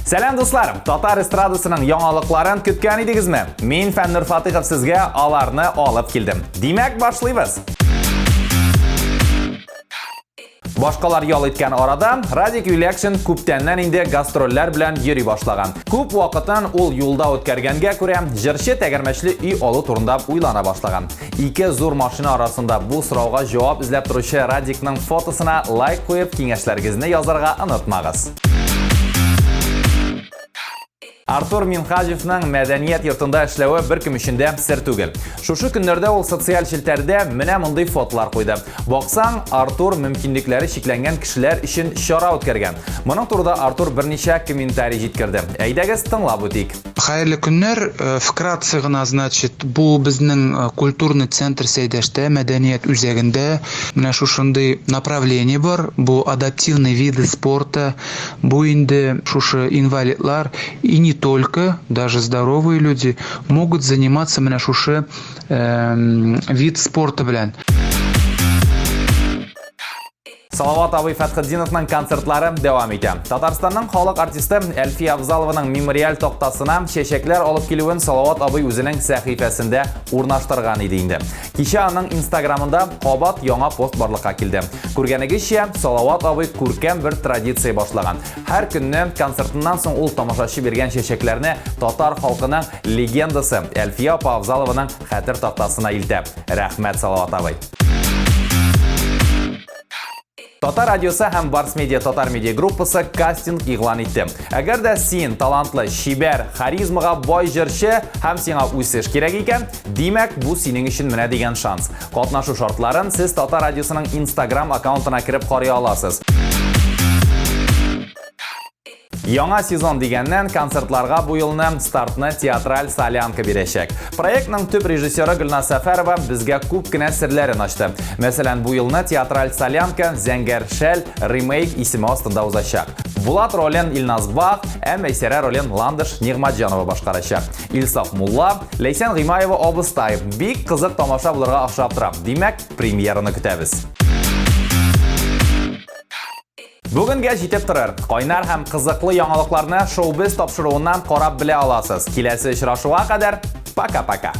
Salam do'stlar, Tatar estradasining yangiliklarini kutgan edingizmi? Men Fannur Fatihov sizga alarni olib keldim. Demak, boshlaymiz. Boshqalar yo'l etgan orada Radic Election ko'pdandan endi gastrollar bilan yuri boshlagan. Ko'p vaqtdan ul yo'lda o'tkazganga ko'ra, jirshi tagarmashli uy olu turunda o'ylana boshlagan. Ikki zo'r mashina orasida bu savolga javob izlab turuvchi Radicning fotosini like qo'yib, kengashlargingizni yozarga unutmag'iz. Artur Minhajevning madaniyat yurtida ishlavi bir kun ishida sir tugil. Shu kunlarda ul sotsial shiltarda mana bunday fotolar qo'ydi. Boqsang, Artur mumkinliklari cheklangan kishilar uchun ishora o'tkazgan. Buning turida Artur bir necha kommentariy yetkazdi. Aydagiz tinglab o'tik. Xayrli kunlar. Вкратце гына, значит, bu bizning kulturniy центр Saydashda, madaniyat o'zagida mana shunday направление bor. Bu adaptivniy виды спорта. Bu endi shu invalidlar и не только, даже здоровые люди могут заниматься mana shu вид спорта bilan. Salovat Abiy Fathiddinowning konsertlari davom etadi. Tataristonning xalq artisti Alfiya Avzalovaning memorial to'xtasina chechaklar olib keluvini Salovat Abiy o'zining sahifasida o'rnashtirgan edi endi. Kecha uning Instagramida qobat yangi post borliqqa keldi. Ko'rganingizcha, Salovat Abiy ko'rkam bir traditsiya boshlagan. Har kunni konsertidan so'ng ul tomoshachi bergan chechaklarni Tatar xalqining legendasi Alfiya Avzalovaning xatir to'xtasina ildi. Rahmat Salovat Abiy. Tatar radiosi ham Bars Media Tatar Media gruppasi casting e'lon etdi. Agarda sen talantli, shibar, xarizmaga boy jirshi ham senga o'sish kerak ekan, demak bu sening uchun mana degan shans. Qatnashuv shartlarini siz Tatar radiosining Instagram akkauntuna kirib qoriy olasiz. Yangi sezon degandan konsertlarga bu yilni startni teatral Salyanka berishak. Proyektning tub rejissyori Gulnaz Safarova bizga ko'pgina sirlarini ochdi. Masalan, bu yilni teatral Salyanka Zangar Shell remake ismi ostida o'zashak. Bulat rolin Ilnaz Baq, Maysara rolin Landish Nig'matjonova boshqarashak. Ilsof Mulla, Laysan G'imayeva obistay. Bek qiziq tomosha bularga o'xshab turadi. Demak, premyerani kutamiz. Bugunga yetib turar. Qo'ynar ham qiziqli yangiliklarni Showbiz topshiruvidan qarab bila olasiz. Kelasi uchrashuvga qadar paka-paka.